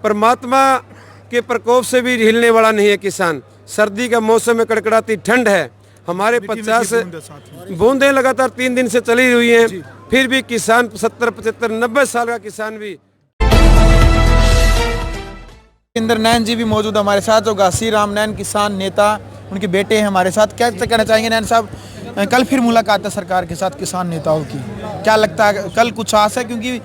परमात्मा के प्रकोप से भी हिलने वाला नहीं है किसान। सर्दी का मौसम में कड़कड़ाती ठंड है, हमारे 50 बूंदें लगातार 3 दिन से चली हुई हैं, फिर भी किसान 70, 75, 90 साल का किसान भी। इंद्र नैन जी भी मौजूद हमारे साथ, जो घासी राम नैन किसान नेता, उनके बेटे हैं हमारे साथ। क्या कहना चाहेंगे नैन साहब, कल फिर मुलाकात है सरकार के साथ किसान नेताओं की, क्या लगता है कल कुछ आस है? क्योंकि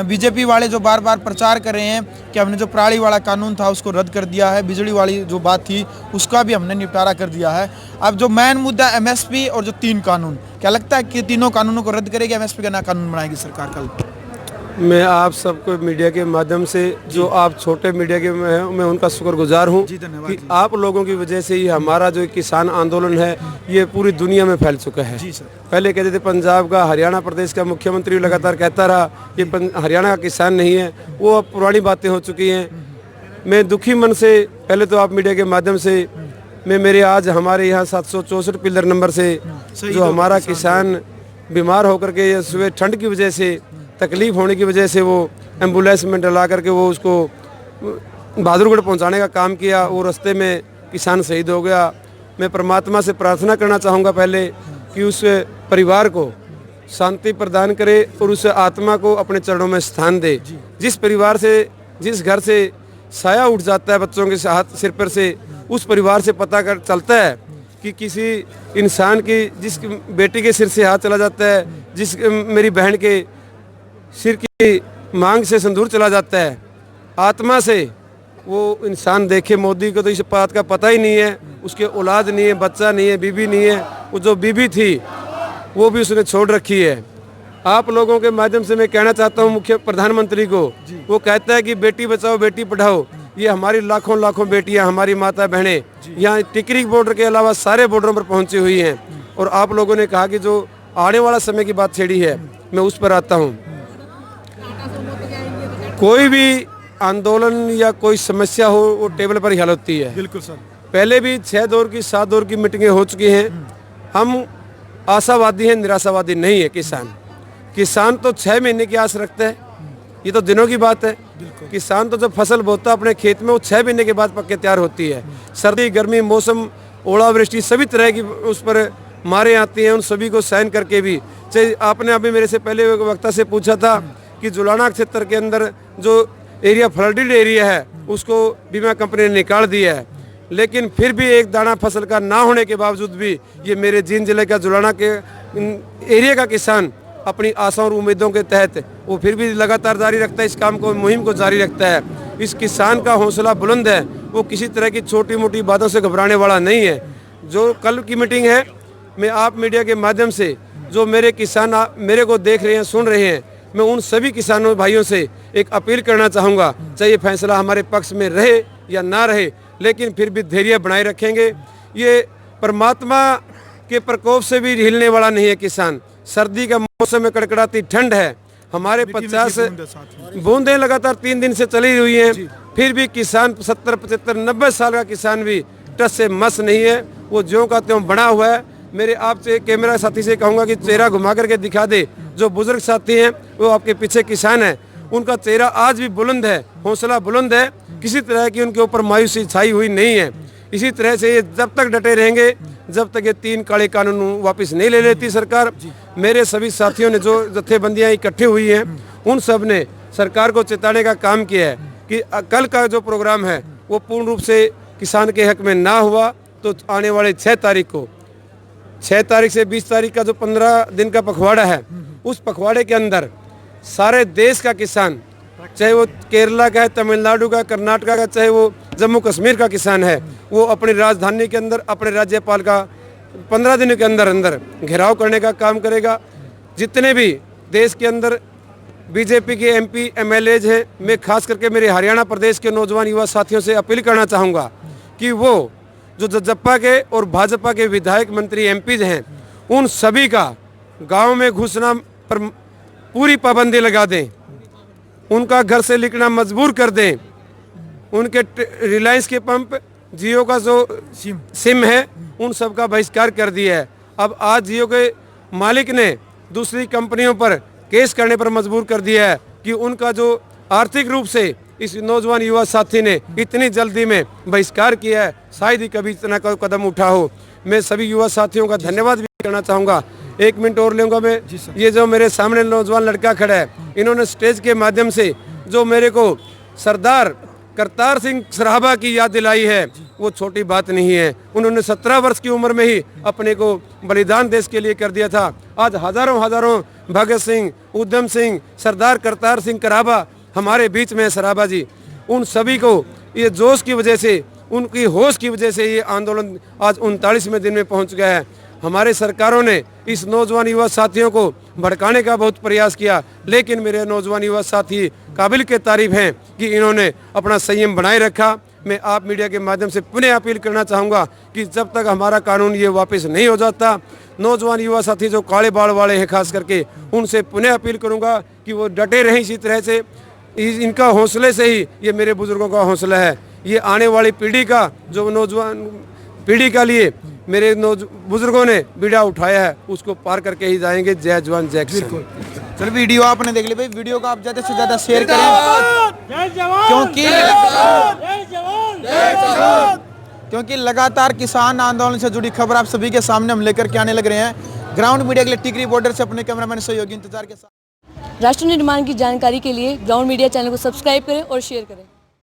बीजेपी वाले जो बार बार प्रचार कर रहे हैं कि हमने जो पराली वाला कानून था उसको रद्द कर दिया है, बिजली वाली जो बात थी उसका भी हमने निपटारा कर दिया है। अब जो मेन मुद्दा एमएसपी और जो 3 कानून, क्या लगता है कि तीनों कानूनों को रद्द करेगी एमएसपी का नया कानून बनाएगी सरकार कल? मैं आप सबको मीडिया के माध्यम से, जो आप छोटे मीडिया के मैं उनका शुक्रगुजार हूँ कि आप लोगों की वजह से ही हमारा जो किसान आंदोलन है ये पूरी दुनिया में फैल चुका है। जी सर। पहले कहते थे पंजाब का, हरियाणा प्रदेश का मुख्यमंत्री लगातार कहता रहा ये हरियाणा का किसान नहीं है, वो अब पुरानी बातें हो चुकी हैं। मैं दुखी मन से, पहले तो आप मीडिया के माध्यम से मैं मेरे आज हमारे यहाँ 764 पिलर नंबर से जो हमारा किसान बीमार होकर के या सुबह ठंड की वजह से, तकलीफ होने की वजह से वो एम्बुलेंस में डला करके वो उसको बहादुरगढ़ पहुंचाने का काम किया, वो रास्ते में किसान शहीद हो गया। मैं परमात्मा से प्रार्थना करना चाहूँगा पहले कि उस परिवार को शांति प्रदान करे और उस आत्मा को अपने चरणों में स्थान दे। जिस परिवार से, जिस घर से साया उठ जाता है बच्चों के हाथ सिर पर से, उस परिवार से पता कर चलता है कि किसी इंसान की, जिस बेटी के सिर से हाथ चला जाता है, जिस मेरी बहन के सिर की मांग से संदूर चला जाता है, आत्मा से वो इंसान देखे। मोदी को तो इस बात का पता ही नहीं है, उसके औलाद नहीं है, बच्चा नहीं है, बीबी नहीं है, वो जो बीबी थी वो भी उसने छोड़ रखी है। आप लोगों के माध्यम से मैं कहना चाहता हूँ मुख्य प्रधानमंत्री को, वो कहता है कि बेटी बचाओ बेटी पढ़ाओ, ये हमारी लाखों लाखों बेटियां, हमारी माता बहनें यहाँ टिकरी बॉर्डर के अलावा सारे बॉर्डरों पर पहुँची हुई हैं। और आप लोगों ने कहा कि जो आने वाला समय की बात छेड़ी है, मैं उस पर आता हूँ। कोई भी आंदोलन या कोई समस्या हो वो टेबल पर ही हल होती है। बिल्कुल सर। पहले भी 6 दौर की 7 दौर की मीटिंगें हो चुकी हैं। हम आशावादी हैं, निराशावादी नहीं है। किसान तो 6 महीने की आस रखता है, ये तो दिनों की बात है। किसान तो जब फसल बोता अपने खेत में, वो 6 महीने के बाद पक के तैयार होती है। सर्दी गर्मी मौसम ओलावृष्टि सभी तरह की उस पर मारे आती हैं, उन सभी को सहन करके भी। चाहे आपने अभी मेरे से पहले वक्ता से पूछा था कि जुलाना क्षेत्र के अंदर जो एरिया फ्लडेड एरिया है उसको बीमा कंपनी ने निकाल दिया है, लेकिन फिर भी एक दाना फसल का ना होने के बावजूद भी ये मेरे जींद जिले का जुलाना के एरिया का किसान अपनी आशाओं और उम्मीदों के तहत वो फिर भी लगातार जारी रखता है, इस काम को, मुहिम को जारी रखता है। इस किसान का हौसला बुलंद है, वो किसी तरह की छोटी मोटी बातों से घबराने वाला नहीं है। जो कल की मीटिंग है, मैं आप मीडिया के माध्यम से जो मेरे किसान मेरे को देख रहे हैं, सुन रहे हैं, मैं उन सभी किसानों भाइयों से एक अपील करना चाहूँगा, चाहे फैसला हमारे पक्ष में रहे या ना रहे, लेकिन फिर भी धैर्य बनाए रखेंगे। ये परमात्मा के प्रकोप से भी हिलने वाला नहीं है किसान। सर्दी का मौसम में कड़कड़ाती ठंड है, हमारे 50 बूंदें लगातार 3 दिन से चली हुई हैं, फिर भी किसान 70, 75, 90 साल का किसान भी टस से मस नहीं है, वो ज्यों का त्यों बना हुआ है। मेरे आपसे कैमरा साथी से कहूँगा कि चेहरा घुमा करके दिखा दे। जो बुजुर्ग साथी हैं वो आपके पीछे किसान हैं, उनका चेहरा आज भी बुलंद है, हौसला बुलंद है, किसी तरह की उनके ऊपर मायूसी छाई हुई नहीं है। इसी तरह से ये जब तक डटे रहेंगे, जब तक ये 3 काले कानून वापस नहीं ले लेती सरकार। मेरे सभी साथियों ने जो जत्थेबंदियाँ इकट्ठी हुई हैं, उन सब ने सरकार को चेताने का काम किया है कि कल का जो प्रोग्राम है वो पूर्ण रूप से किसान के हक में ना हुआ तो आने वाले 6 तारीख से 20 तारीख का जो 15 दिन का पखवाड़ा है, उस पखवाड़े के अंदर सारे देश का किसान, चाहे वो केरला का है, तमिलनाडु का, कर्नाटका का, चाहे वो जम्मू कश्मीर का किसान है, वो अपनी राजधानी के अंदर अपने राज्यपाल का 15 दिनों के अंदर अंदर घेराव करने का काम करेगा। जितने भी देश के अंदर बीजेपी के MP MLAs हैं, मैं खास करके मेरे हरियाणा प्रदेश के नौजवान युवा साथियों से अपील करना चाहूँगा कि वो जो जजप्पा के और भाजपा के विधायक मंत्री MPs हैं, उन सभी का गांव में घुसना पर पूरी पाबंदी लगा दें, उनका घर से निकलना मजबूर कर दें, उनके रिलायंस के पंप, जियो का जो सिम है, उन सब का बहिष्कार कर दिया है। अब आज जियो के मालिक ने दूसरी कंपनियों पर केस करने पर मजबूर कर दिया है कि उनका जो आर्थिक रूप से इस नौजवान युवा साथी ने इतनी जल्दी में बहिष्कार किया है, शायद ही कभी इतना कदम उठा हो। मैं सभी युवा साथियों का धन्यवाद भी करना चाहूँगा। 1 मिनट और लूँगा मैं। ये जो मेरे सामने नौजवान लड़का खड़ा है, इन्होंने स्टेज के माध्यम से जो मेरे को सरदार करतार सिंह सराभा की याद दिलाई है, वो छोटी बात नहीं है। उन्होंने 17 वर्ष की उम्र में ही अपने को बलिदान देश के लिए कर दिया था। आज हजारों भगत सिंह, उधम सिंह, सरदार करतार सिंह सराभा हमारे बीच में है। सराभा जी, उन सभी को ये जोश की वजह से, उनकी होश की वजह से ये आंदोलन आज 39वें दिन में पहुंच गया है। हमारे सरकारों ने इस नौजवान युवा साथियों को भड़काने का बहुत प्रयास किया, लेकिन मेरे नौजवान युवा साथी काबिल के तारीफ हैं कि इन्होंने अपना संयम बनाए रखा। मैं आप मीडिया के माध्यम से पुनः अपील करना चाहूँगा कि जब तक हमारा कानून ये वापस नहीं हो जाता, नौजवान युवा साथी जो काले बाल वाले हैं खास करके, उनसे पुनः अपील करूँगा कि वो डटे रहें इसी तरह से। इनका हौसले से ही ये मेरे बुजुर्गों का हौसला है। ये आने वाली पीढ़ी का, जो नौजवान पीढ़ी के लिए मेरे बुजुर्गों ने बीड़ा उठाया है, उसको पार करके ही जाएंगे। जय जवान जय किसान। चलो वीडियो आपने देख ली भाई, वीडियो को आप ज़्यादा से ज़्यादा शेयर करें, क्योंकि लगातार किसान आंदोलन से जुड़ी खबर आप सभी के सामने हम लेकर के आने लग रहे हैं। ग्राउंड मीडिया के लिए टिकरी बॉर्डर से अपने कैमरामैन सहयोगी इंतजार के साथ। राष्ट्र निर्माण की जानकारी के लिए ग्राउंड मीडिया चैनल को सब्सक्राइब करें और शेयर करें।